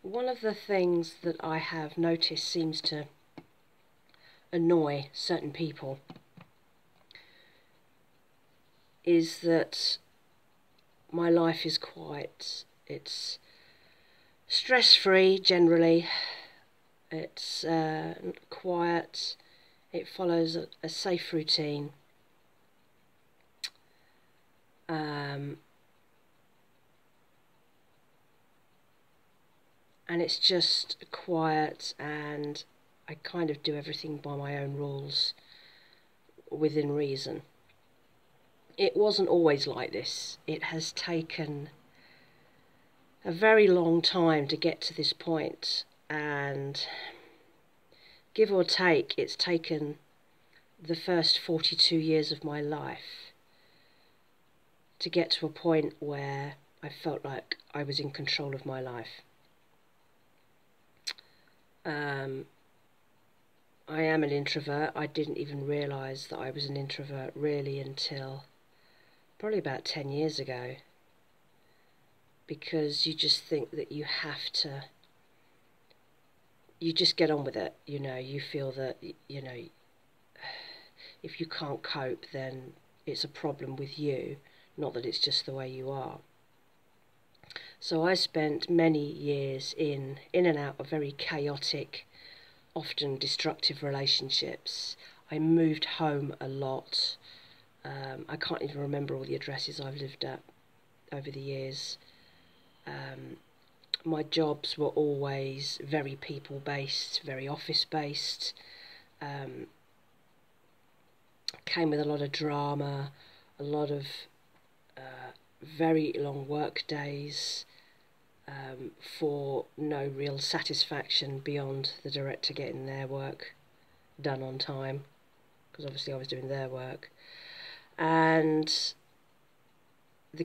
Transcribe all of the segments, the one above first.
One of the things that I have noticed seems to annoy certain people is that my life is it's stress-free generally, it's quiet, it follows a safe routine, and it's just quiet, and I kind of do everything by my own rules within reason. It wasn't always like this. It has taken a very long time to get to this point, and give or take, it's taken the first 42 years of my life to get to a point where I felt like I was in control of my life. I am an introvert. I didn't even realise that I was an introvert really until probably about 10 years ago, because you just think that you have to, you just get on with it, you know, you feel that, you know, if you can't cope then it's a problem with you, not that it's just the way you are. So I spent many years in and out of very chaotic, often destructive relationships. I moved home a lot. I can't even remember all the addresses I've lived at over the years. My jobs were always very people-based, very office-based. Came with a lot of drama, a lot of very long work days, for no real satisfaction beyond the director getting their work done on time, because obviously I was doing their work. And the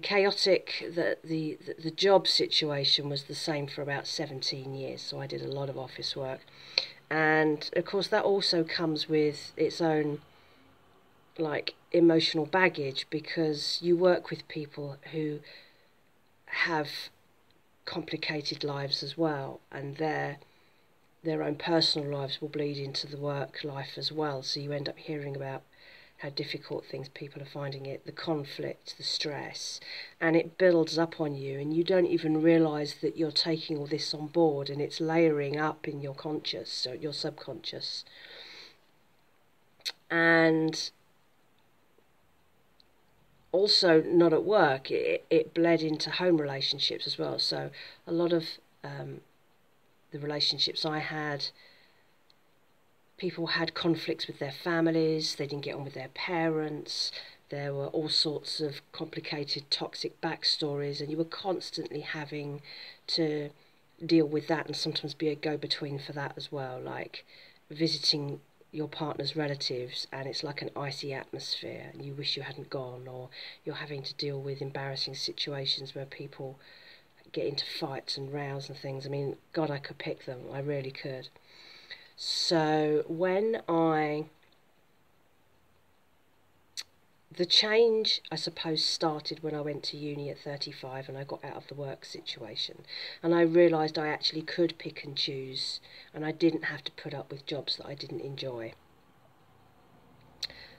job situation was the same for about 17 years, so I did a lot of office work. And of course that also comes with its own like emotional baggage, because you work with people who have complicated lives as well, and their own personal lives will bleed into the work life as well, so you end up hearing about how difficult things people are finding it, the conflict, the stress, and it builds up on you, and you don't even realise that you're taking all this on board, and it's layering up in your conscious or your subconscious. And also, not at work, it bled into home relationships as well. So a lot of the relationships I had, people had conflicts with their families, they didn't get on with their parents, there were all sorts of complicated toxic backstories, and you were constantly having to deal with that and sometimes be a go-between for that as well, like visiting your partner's relatives and it's like an icy atmosphere and you wish you hadn't gone, or you're having to deal with embarrassing situations where people get into fights and rows and things. I mean, God, I could pick them, I really could. So the change, I suppose, started when I went to uni at 35 and I got out of the work situation, and I realised I actually could pick and choose, and I didn't have to put up with jobs that I didn't enjoy.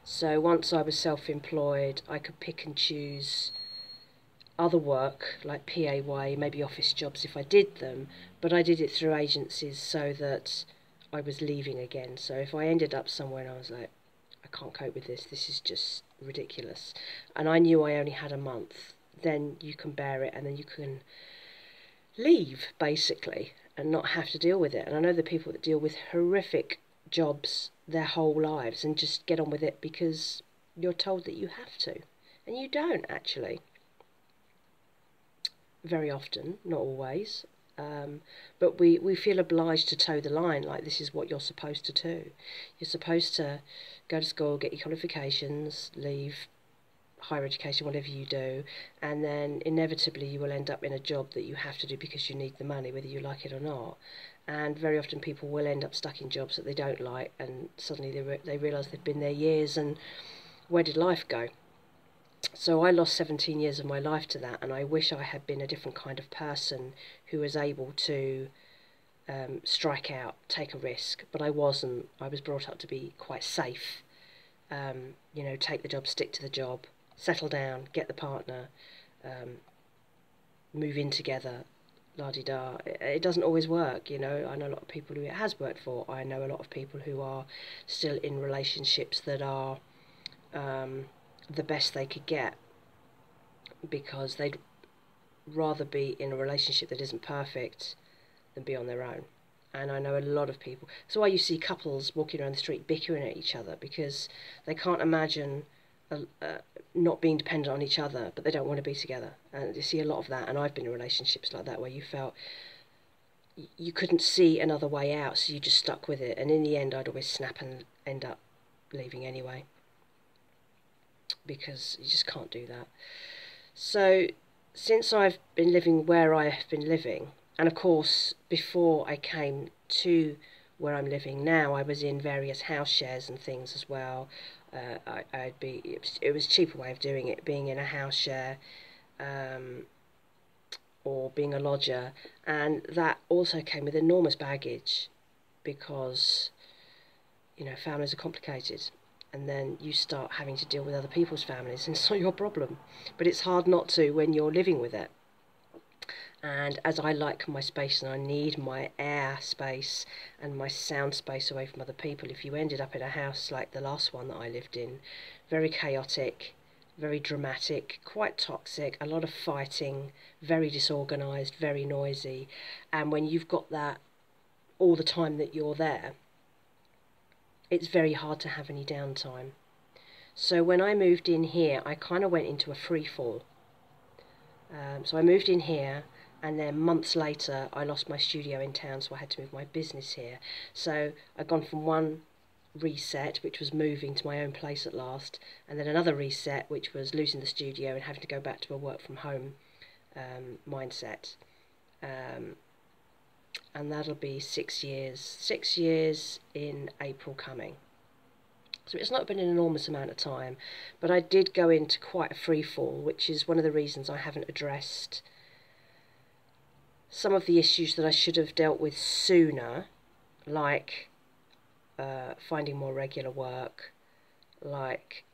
So once I was self-employed, I could pick and choose other work, like PAYE, maybe office jobs if I did them, but I did it through agencies so that I was leaving again. So if I ended up somewhere and I was like, I can't cope with this is just ridiculous, and I knew I only had a month, then you can bear it and then you can leave basically and not have to deal with it. And I know the people that deal with horrific jobs their whole lives and just get on with it because you're told that you have to, and you don't actually. Very often, not always, but we feel obliged to toe the line, like this is what you're supposed to do. You're supposed to go to school, get your qualifications, leave higher education, whatever you do, and then inevitably you will end up in a job that you have to do because you need the money, whether you like it or not. And very often people will end up stuck in jobs that they don't like, and suddenly they realise they've been there years, and where did life go? So I lost 17 years of my life to that, and I wish I had been a different kind of person who was able to strike out, take a risk, but I wasn't. I was brought up to be quite safe. You know, take the job, stick to the job, settle down, get the partner, move in together, la-di-da. It doesn't always work, you know. I know a lot of people who it has worked for. I know a lot of people who are still in relationships that are the best they could get, because they'd rather be in a relationship that isn't perfect than be on their own. And I know a lot of people. So why you see couples walking around the street bickering at each other, because they can't imagine not being dependent on each other, but they don't want to be together. And you see a lot of that. And I've been in relationships like that, where you felt you couldn't see another way out, so you just stuck with it. And in the end, I'd always snap and end up leaving anyway, because you just can't do that. So since I've been living where I have been living, and of course before I came to where I'm living now, I was in various house shares and things as well. It was a cheaper way of doing it, being in a house share, or being a lodger, and that also came with enormous baggage, because, you know, families are complicated, and then you start having to deal with other people's families, and it's not your problem, but it's hard not to when you're living with it. And as I like my space, and I need my air space and my sound space away from other people, if you ended up in a house like the last one that I lived in, very chaotic, very dramatic, quite toxic, a lot of fighting, very disorganised, very noisy, and when you've got that all the time that you're there, it's very hard to have any downtime. So when I moved in here, I kind of went into a free fall. So I moved in here, and then months later I lost my studio in town, so I had to move my business here. So I'd gone from one reset, which was moving to my own place at last, and then another reset, which was losing the studio and having to go back to a work from home mindset. And that'll be 6 years in April coming. So it's not been an enormous amount of time, but I did go into quite a free fall, which is one of the reasons I haven't addressed some of the issues that I should have dealt with sooner, like finding more regular work, like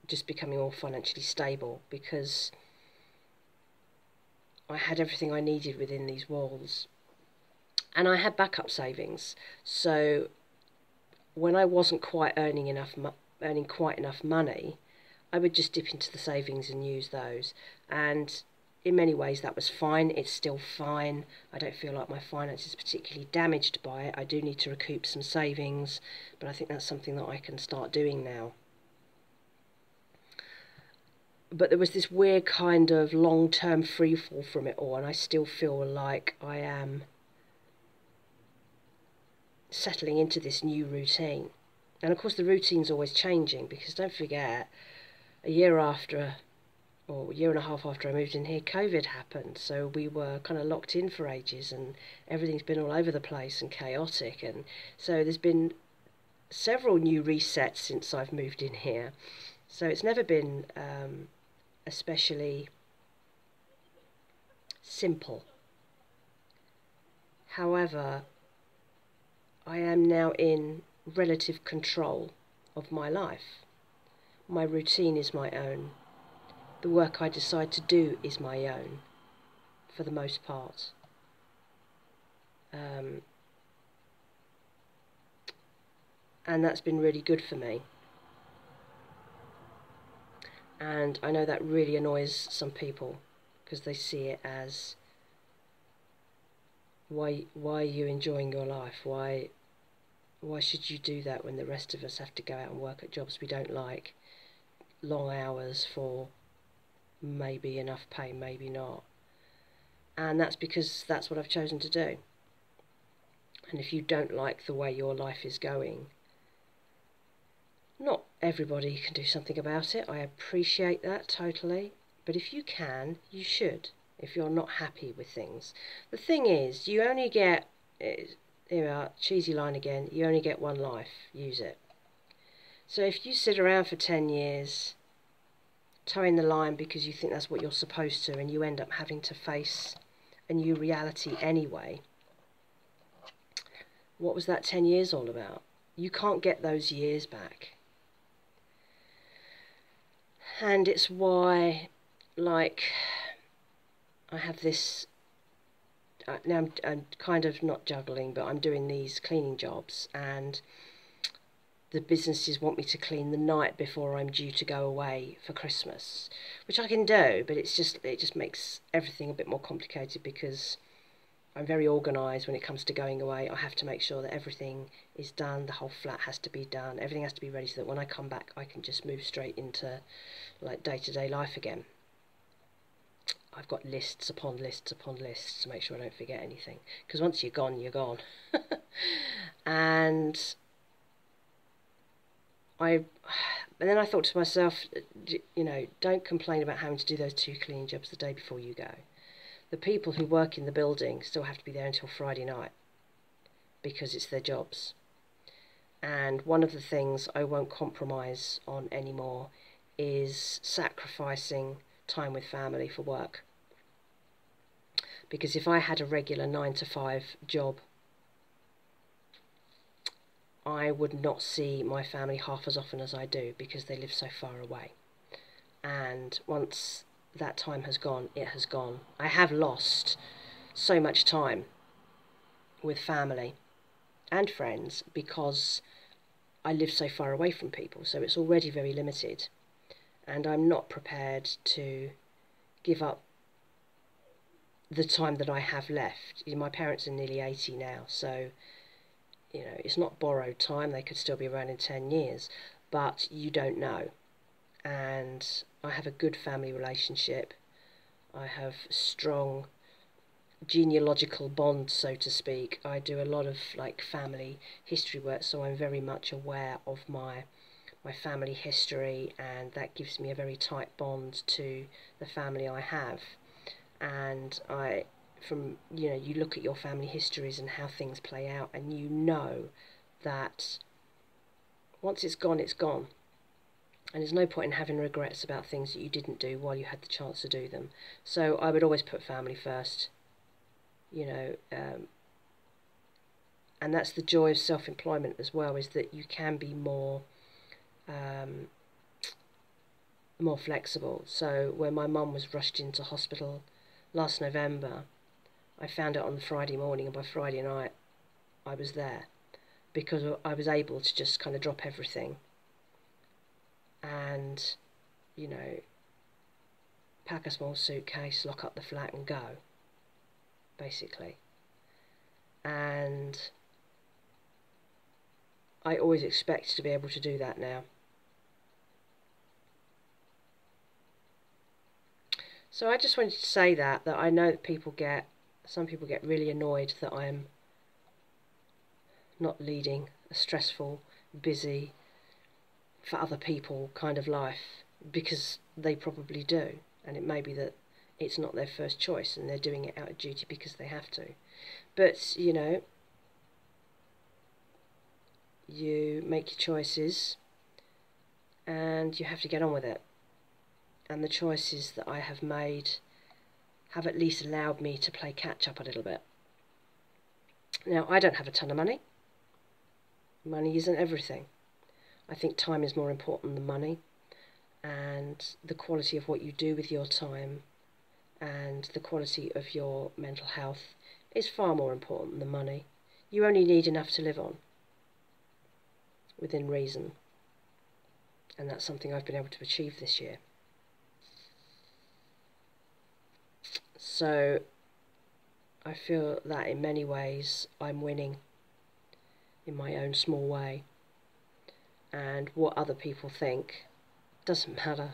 just becoming more financially stable, because I had everything I needed within these walls, and I had backup savings. So when I wasn't quite earning quite enough money, I would just dip into the savings and use those. And in many ways that was fine. It's still fine. I don't feel like my finances is particularly damaged by it. I do need to recoup some savings, but I think that's something that I can start doing now. But there was this weird kind of long-term free fall from it all, and I still feel like I am settling into this new routine. And of course the routine's always changing, because don't forget, a year and a half after I moved in here, COVID happened, so we were kind of locked in for ages, and everything's been all over the place and chaotic, and so there's been several new resets since I've moved in here. So it's never been especially simple. However, I am now in relative control of my life. My routine is my own. The work I decide to do is my own, for the most part. And that's been really good for me. And I know that really annoys some people, because they see it as, why are you enjoying your life? Why should you do that when the rest of us have to go out and work at jobs we don't like, long hours for maybe enough pay, maybe not. And that's because that's what I've chosen to do. And if you don't like the way your life is going, not everybody can do something about it. I appreciate that totally. But if you can, you should, if you're not happy with things. The thing is, you only get, here we are, cheesy line again, you only get one life. Use it. So if you sit around for 10 years, towing the line because you think that's what you're supposed to, and you end up having to face a new reality anyway. What was that 10 years all about? You can't get those years back. And it's why, like, I have this, now I'm kind of not juggling, but I'm doing these cleaning jobs, and the businesses want me to clean the night before I'm due to go away for Christmas, which I can do, but it just makes everything a bit more complicated, because I'm very organised when it comes to going away. I have to make sure that everything is done, the whole flat has to be done, everything has to be ready, so that when I come back I can just move straight into like day-to-day life again. I've got lists upon lists upon lists to make sure I don't forget anything, because once you're gone, you're gone. And then I thought to myself, you know, don't complain about having to do those 2 cleaning jobs the day before you go. The people who work in the building still have to be there until Friday night, because it's their jobs. And one of the things I won't compromise on anymore is sacrificing time with family for work. Because if I had a regular 9 to 5 job, I would not see my family half as often as I do, because they live so far away. And once that time has gone, it has gone. I have lost so much time with family and friends because I live so far away from people, so it's already very limited, and I'm not prepared to give up the time that I have left. My parents are nearly 80 now, so you know, it's not borrowed time. They could still be around in 10 years, but you don't know. And I have a good family relationship. I have strong genealogical bonds, so to speak. I do a lot of like family history work, so I'm very much aware of my family history, and that gives me a very tight bond to the family I have. And you look at your family histories and how things play out, and you know that once it's gone, it's gone. And there's no point in having regrets about things that you didn't do while you had the chance to do them. So I would always put family first, you know, and that's the joy of self-employment as well, is that you can be more flexible. So when my mum was rushed into hospital last November, I found out on the Friday morning, and by Friday night I was there, because I was able to just kind of drop everything and, you know, pack a small suitcase, lock up the flat and go, basically. And I always expect to be able to do that now. So I just wanted to say that I know that some people get really annoyed that I'm not leading a stressful, busy, for other people kind of life, because they probably do, and it may be that it's not their first choice and they're doing it out of duty because they have to. But, you know, you make your choices and you have to get on with it. And the choices that I have made have at least allowed me to play catch up a little bit. Now, I don't have a ton of money. Money isn't everything. I think time is more important than money, and the quality of what you do with your time and the quality of your mental health is far more important than money. You only need enough to live on, within reason, and that's something I've been able to achieve this year. So I feel that in many ways I'm winning in my own small way, and what other people think doesn't matter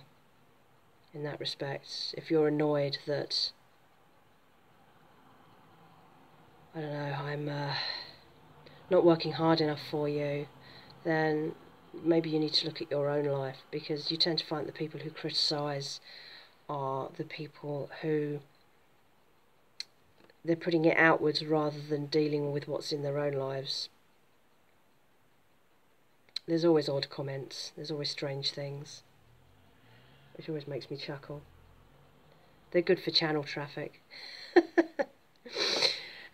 in that respect. If you're annoyed that, I don't know, I'm not working hard enough for you, then maybe you need to look at your own life, because you tend to find the people who criticise are the people who they're putting it outwards rather than dealing with what's in their own lives. There's always odd comments, there's always strange things, which always makes me chuckle. They're good for channel traffic.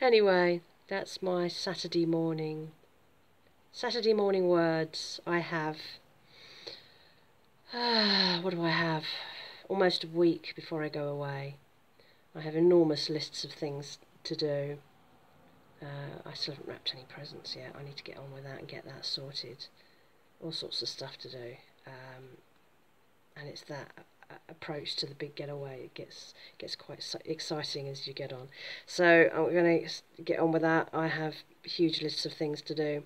Anyway, that's my Saturday morning words. I have, what do I have? Almost a week before I go away. I have enormous lists of things to do. I still haven't wrapped any presents yet. I need to get on with that and get that sorted. All sorts of stuff to do. And it's that approach to the big getaway. It gets quite exciting as you get on. So I'm going to get on with that. I have huge lists of things to do.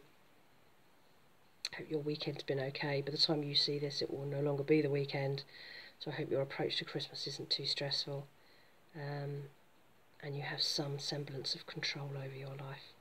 Hope your weekend's been okay. By the time you see this, it will no longer be the weekend. So I hope your approach to Christmas isn't too stressful. And you have some semblance of control over your life.